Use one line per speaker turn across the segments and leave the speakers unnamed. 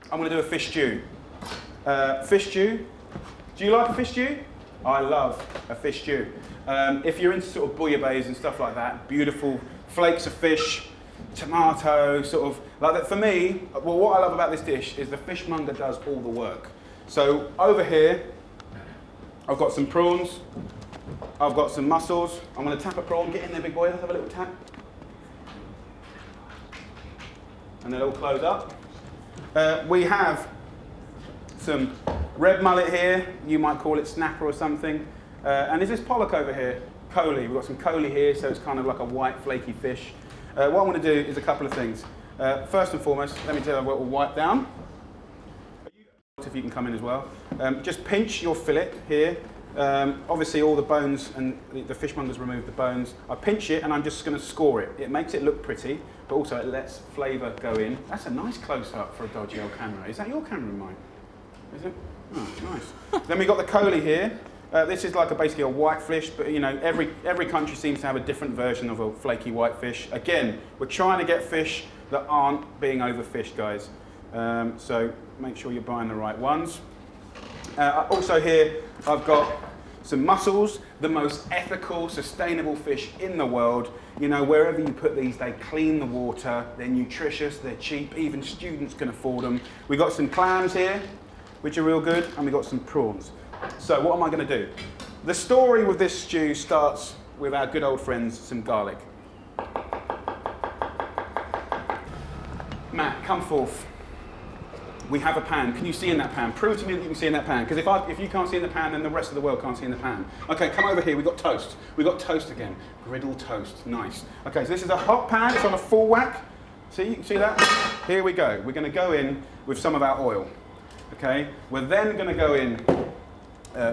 I'm going to do a fish stew. Fish stew. Do you like a fish stew? I love a fish stew. If you're into sort of bouillabaisse and stuff like that, beautiful flakes of fish, tomato, sort of like that. For me, well, what I love about this dish is the fishmonger does all the work. So over here, I've got some prawns. I've got some mussels. I'm going to tap a prawn. Get in there, big boy. Let's have a little tap. And then it'll close up. We have some red mullet here. You might call it snapper or something. And is this pollock over here? Coley. We've got some coley here, so it's kind of like a white, flaky fish. What I want to do is a couple of things. First and foremost, let me tell you what we'll wipe down. If you can come in as well. Just pinch your fillet here. Obviously all the bones, and the fishmonger's removed the bones. I pinch it and I'm just going to score it. It makes it look pretty, but also it lets flavour go in. That's a nice close-up for a dodgy old camera. Is that your camera in mine? Is it? Oh, nice. Then we've got the coley here. This is like basically a white fish, but you know, every country seems to have a different version of a flaky white fish. Again, we're trying to get fish that aren't being overfished, guys. So make sure you're buying the right ones. Also here, I've got some mussels, the most ethical, sustainable fish in the world. You know, wherever you put these, they clean the water, they're nutritious, they're cheap, even students can afford them. We've got some clams here, which are real good, and we've got some prawns. So what am I going to do? The story with this stew starts with our good old friends, some garlic. Matt, come forth. We have a pan. Can you see in that pan? Prove to me that you can see in that pan. Because if you can't see in the pan, then the rest of the world can't see in the pan. Okay, come over here. We've got toast. We've got toast again. Griddle toast. Nice. Okay, so this is a hot pan. It's on a full whack. See that? Here we go. We're going to go in with some of our oil. Okay? We're then going to go in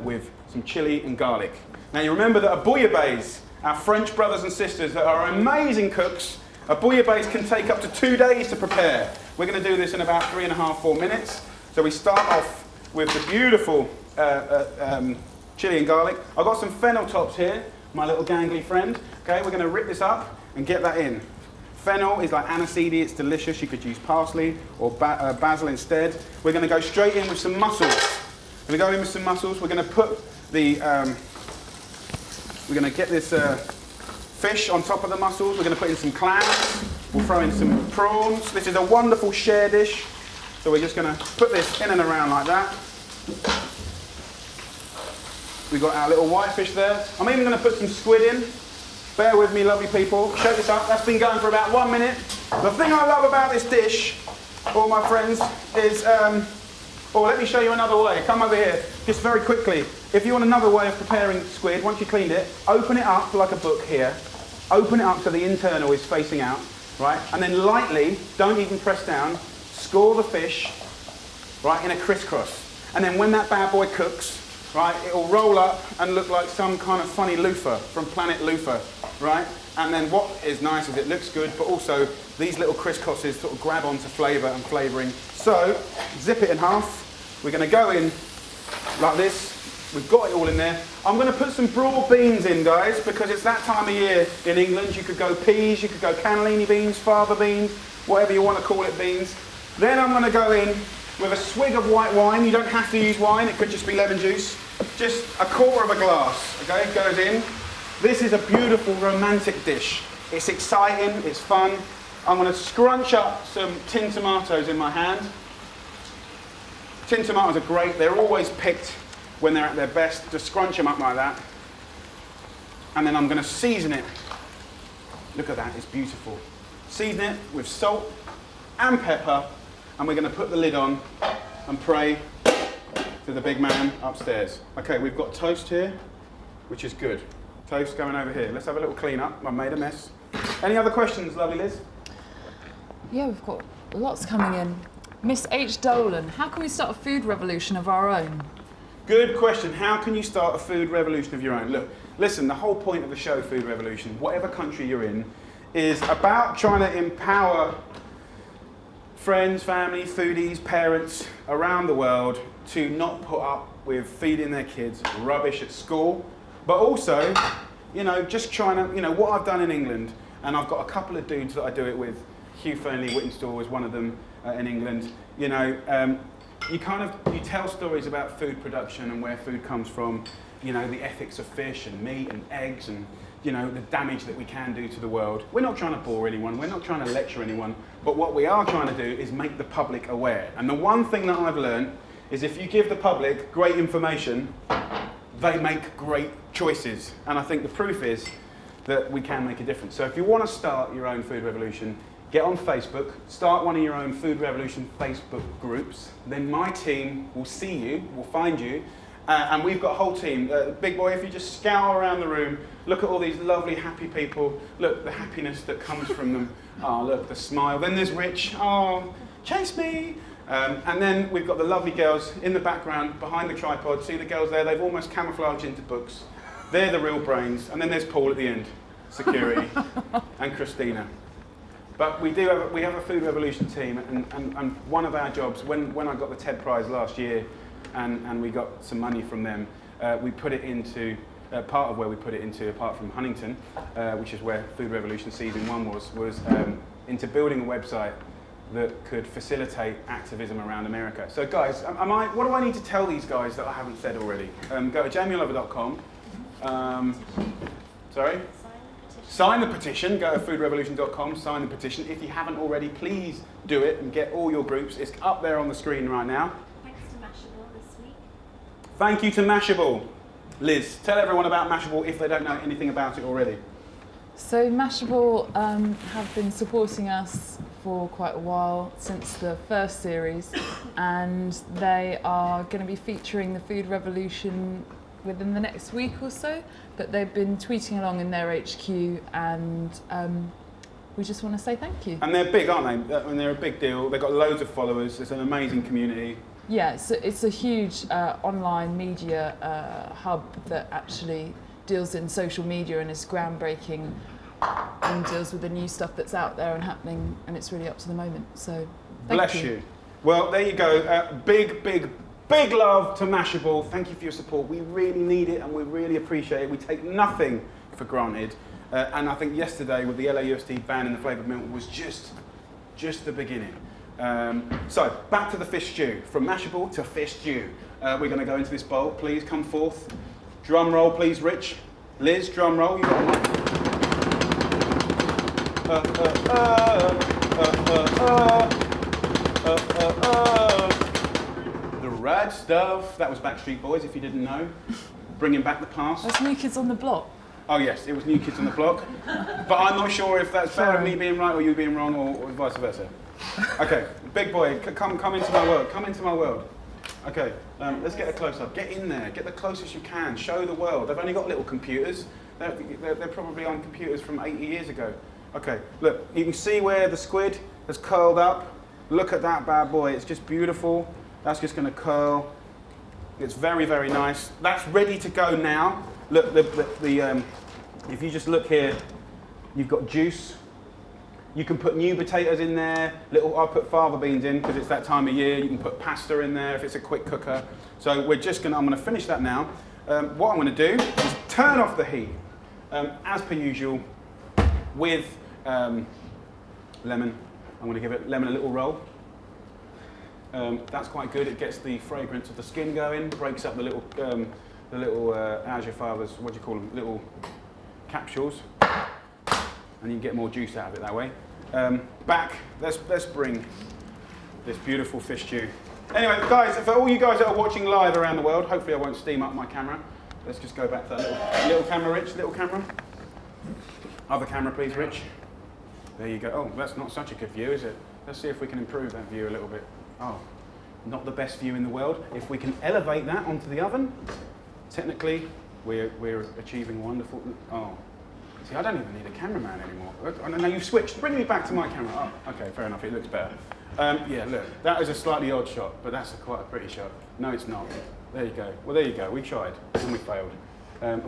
with some chili and garlic. Now you remember that a bouillabaisse, our French brothers and sisters that are amazing cooks, a bouillabaisse can take up to 2 days to prepare. We're going to do this in about 3.5, 4 minutes. So we start off with the beautiful chili and garlic. I've got some fennel tops here, my little gangly friend. Okay, we're going to rip this up and get that in. Fennel is like aniseed, it's delicious. You could use parsley or basil instead. We're going to go straight in with some mussels. We're going to go in with some mussels. We're going to put the, we're going to get this fish on top of the mussels. We're going to put in some clams. We'll throw in some prawns. This is a wonderful share dish. So we're just going to put this in and around like that. We've got our little whitefish there. I'm even going to put some squid in. Bear with me, lovely people. Shake this up. That's been going for about 1 minute. The thing I love about this dish, all my friends, is... let me show you another way. Come over here, just very quickly. If you want another way of preparing squid, once you cleaned it, open it up like a book here. Open it up so the internal is facing out, right? And then lightly, don't even press down, score the fish, right, in a crisscross. And then when that bad boy cooks, right, it'll roll up and look like some kind of funny loofah from Planet Loofah, right? And then what is nice is it looks good, but also these little crisscrosses sort of grab onto flavour and flavouring. So, zip it in half. We're going to go in like this. We've got it all in there. I'm going to put some broad beans in, guys, because it's that time of year in England. You could go peas, you could go cannellini beans, fava beans, whatever you want to call it beans. Then I'm going to go in with a swig of white wine. You don't have to use wine. It could just be lemon juice. Just a quarter of a glass, okay, goes in. This is a beautiful romantic dish. It's exciting, it's fun. I'm going to scrunch up some tin tomatoes in my hand. Tin tomatoes are great. They're always picked when they're at their best. Just scrunch them up like that. And then I'm going to season it. Look at that, it's beautiful. Season it with salt and pepper. And we're going to put the lid on and pray to the big man upstairs. Okay, we've got toast here, which is good. Toast going over here. Let's have a little clean up. I've made a mess. Any other questions, lovely Liz?
Yeah, we've got lots coming in. Miss H. Dolan, how can we start a food revolution of our own?
Good question. How can you start a food revolution of your own? Look, listen, the whole point of the show, Food Revolution, whatever country you're in, is about trying to empower friends, family, foodies, parents around the world to not put up with feeding their kids rubbish at school, but also, you know, just trying to, you know, what I've done in England, and I've got a couple of dudes that I do it with. Hugh Fernley Whittingstall is one of them in England. You know, you tell stories about food production and where food comes from, you know, the ethics of fish and meat and eggs and, you know, the damage that we can do to the world. We're not trying to bore anyone, we're not trying to lecture anyone, but what we are trying to do is make the public aware. And the one thing that I've learned is if you give the public great information, they make great choices. And I think the proof is that we can make a difference. So if you want to start your own food revolution, get on Facebook, start one of your own Food Revolution Facebook groups, then my team will see you, will find you, and we've got a whole team. Big Boy, if you just scour around the room, look at all these lovely, happy people, look, the happiness that comes from them. Oh, look, the smile. Then there's Rich, oh, chase me. And then we've got the lovely girls in the background, behind the tripod. See the girls there? They've almost camouflaged into books. They're the real brains. And then there's Paul at the end, security, and Christina. But we have a Food Revolution team, and one of our jobs, when I got the TED Prize last year, and we got some money from them, we put it into, part of where we put it into, apart from Huntington, which is where Food Revolution Season 1 was into building a website that could facilitate activism around America. So guys, what do I need to tell these guys that I haven't said already? Go to jamiellover.com. Sorry? Sign the petition. Go to foodrevolution.com, sign the petition. If you haven't already, please do it and get all your groups. It's up there on the screen right now.
Thanks to Mashable this week.
Thank you to Mashable. Liz, tell everyone about Mashable if they don't know anything about it already.
So Mashable have been supporting us for quite a while, since the first series, and they are going to be featuring the Food Revolution within the next week or so, but they've been tweeting along in their HQ, and we just want to say thank you.
And they're big, aren't they? I mean, they're a big deal. They've got loads of followers. It's an amazing community.
Yeah, it's a huge online media hub that actually deals in social media and is groundbreaking and deals with the new stuff that's out there and happening, and it's really up to the moment. So,
bless you. Well, there you go. Big love to Mashable. Thank you for your support. We really need it and we really appreciate it. We take nothing for granted. And I think yesterday with the LAUSD ban in the flavoured milk was just the beginning. So back to the fish stew. From Mashable to fish stew. We're going to go into this bowl. Please come forth. Drum roll, please, Rich. Liz, drum roll. You got a mic. The rad stuff. That was Backstreet Boys, if you didn't know. Bringing back the past.
That's New Kids on the Block.
Oh yes, it was New Kids on the Block. But I'm not sure if that's better me being right or you being wrong or vice versa. Okay, Big Boy, come into my world. Come into my world. Okay, let's get a close-up. Get in there. Get the closest you can. Show the world. They've only got little computers. They're probably on computers from 80 years ago. Okay, look, you can see where the squid has curled up. Look at that bad boy. It's just beautiful. That's just going to curl. It's very, very nice. That's ready to go now. Look, if you just look here, you've got juice. You can put new potatoes in there. I'll put fava beans in because it's that time of year. You can put pasta in there if it's a quick cooker. So I'm going to finish that now. What I'm going to do is turn off the heat, as per usual, with lemon. I'm going to give it lemon a little roll. That's quite good. It gets the fragrance of the skin going, breaks up the little how's your father's, what do you call them, little capsules, and you can get more juice out of it that way. Let's bring this beautiful fish stew. Anyway, guys, for all you guys that are watching live around the world, hopefully I won't steam up my camera. Let's just go back to that little camera, Rich, little camera. Other camera, please, Rich. There you go. Oh, that's not such a good view, is it? Let's see if we can improve that view a little bit. Oh, not the best view in the world. If we can elevate that onto the oven, technically, we're achieving wonderful. Oh, see, I don't even need a cameraman anymore. Oh, no, you've switched. Bring me back to my camera. Oh, okay, fair enough. It looks better. Yeah, look, that is a slightly odd shot, but that's quite a pretty shot. No, it's not. There you go. Well, there you go. We tried and we failed.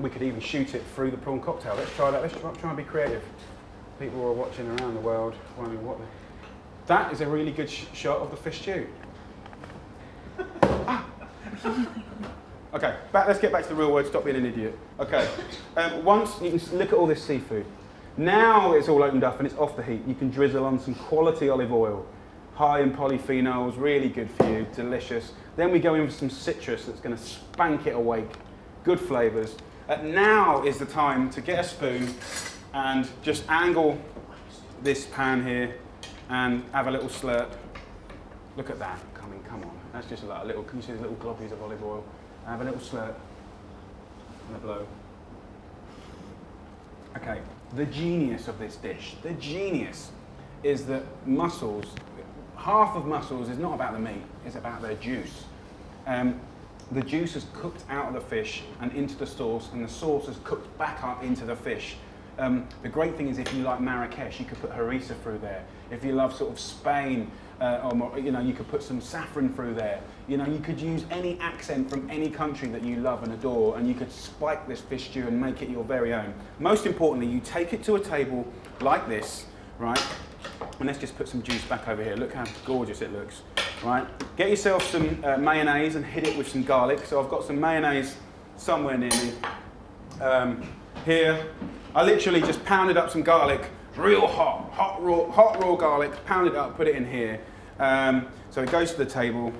We could even shoot it through the prawn cocktail. Let's try that. Let's try and be creative. People are watching around the world wondering what. That is a really good shot of the fish stew. Okay, let's get back to the real world. Stop being an idiot. Okay, once you can look at all this seafood. Now it's all opened up and it's off the heat. You can drizzle on some quality olive oil. high in polyphenols, really good for you, delicious. Then we go in with some citrus that's going to spank it awake. Good flavours. Now is the time to get a spoon and just angle this pan here and have a little slurp. Look at that. Come on. That's just like a little, can you see the little globbies of olive oil? Have a little slurp and a blow. Okay, the genius of this dish, the genius is that mussels, half of mussels is not about the meat, it's about their juice. The juice is cooked out of the fish and into the sauce, and the sauce is cooked back up into the fish. The great thing is if you like Marrakesh, you could put harissa through there. If you love sort of Spain, you could put some saffron through there. You know, you could use any accent from any country that you love and adore, and you could spike this fish stew and make it your very own. Most importantly, you take it to a table like this, right? And let's just put some juice back over here. Look how gorgeous it looks, right? Get yourself some mayonnaise and hit it with some garlic. So I've got some mayonnaise somewhere near me. Here, I literally just pounded up some garlic, real hot raw garlic, pounded it up, put it in here. So it goes to the table.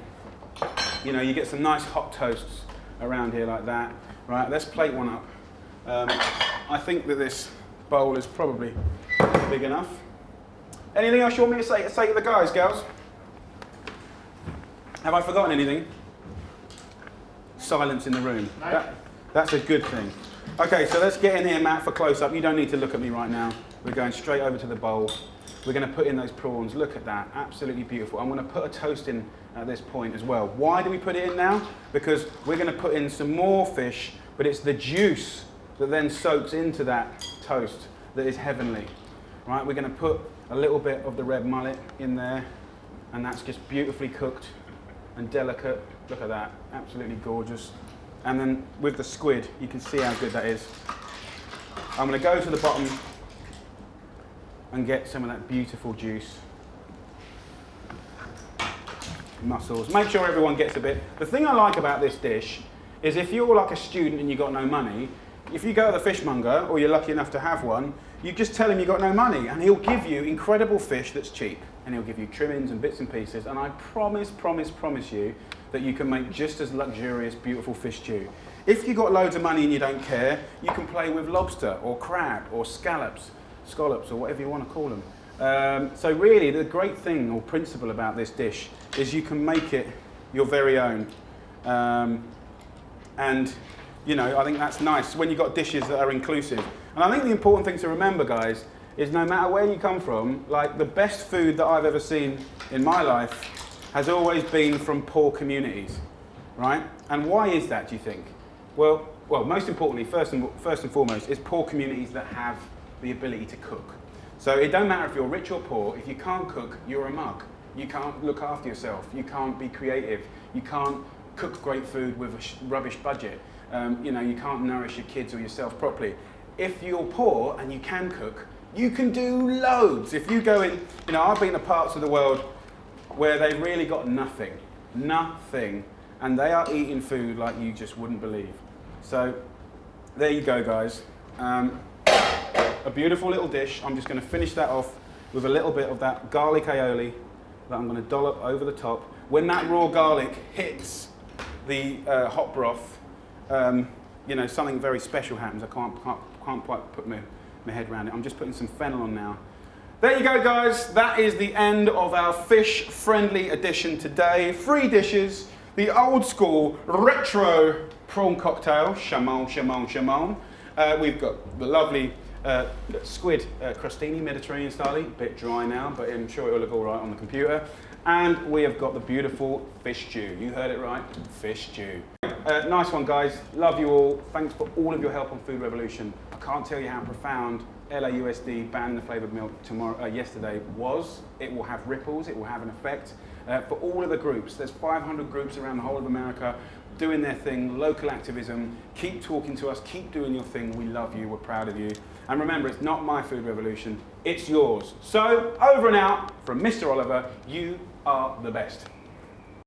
You know, you get some nice hot toasts around here like that. Right, let's plate one up. I think that this bowl is probably big enough. Anything else you want me to say to the guys, girls? Have I forgotten anything? Silence in the room.
No.
That's a good thing. Okay, so let's get in here, Matt, for close-up. You don't need to look at me right now. We're going straight over to the bowl. We're going to put in those prawns. Look at that, absolutely beautiful. I'm going to put a toast in at this point as well. Why do we put it in now? Because we're going to put in some more fish, but it's the juice that then soaks into that toast that is heavenly. Right, we're going to put a little bit of the red mullet in there, and that's just beautifully cooked and delicate. Look at that, absolutely gorgeous. And then with the squid, you can see how good that is. I'm going to go to the bottom and get some of that beautiful juice. Mussels. Make sure everyone gets a bit. The thing I like about this dish is if you're like a student and you've got no money, if you go to the fishmonger, or you're lucky enough to have one, you just tell him you've got no money, and he'll give you incredible fish that's cheap. And he'll give you trimmings and bits and pieces, and I promise you that you can make just as luxurious, beautiful fish stew. If you've got loads of money and you don't care, you can play with lobster, or crab, or scallops, or whatever you want to call them. So really, the great thing, or principle about this dish, is you can make it your very own. And, you know, I think that's nice when you've got dishes that are inclusive. And I think the important thing to remember, guys, is no matter where you come from, like the best food that I've ever seen in my life has always been from poor communities, right? And why is that, do you think? Well, most importantly, first and foremost, is poor communities that have the ability to cook. So it don't matter if you're rich or poor, if you can't cook, you're a mug. You can't look after yourself, you can't be creative, you can't cook great food with a rubbish budget. You know, you can't nourish your kids or yourself properly. If you're poor and you can cook, you can do loads. If you go in, you know, I've been to parts of the world where they've really got nothing, and they are eating food like you just wouldn't believe. So there you go, guys. A beautiful little dish. I'm just going to finish that off with a little bit of that garlic aioli that I'm going to dollop over the top. When that raw garlic hits the hot broth, you know, something very special happens. I can't quite put my head around it. I'm just putting some fennel on now. There you go, guys. That is the end of our fish-friendly edition today. 3 dishes. The old school retro prawn cocktail, Chamon. We've got the lovely squid crostini, Mediterranean style, bit dry now, but I'm sure it will look all right on the computer. And we have got the beautiful fish stew. You heard it right, fish stew. Nice one, guys. Love you all. Thanks for all of your help on Food Revolution. I can't tell you how profound LAUSD banning the flavoured milk yesterday was. It will have ripples, it will have an effect for all of the groups. There's 500 groups around the whole of America doing their thing, local activism. Keep talking to us, keep doing your thing. We love you, we're proud of you. And remember, it's not my food revolution, it's yours. So, over and out from Mr. Oliver, you are the best.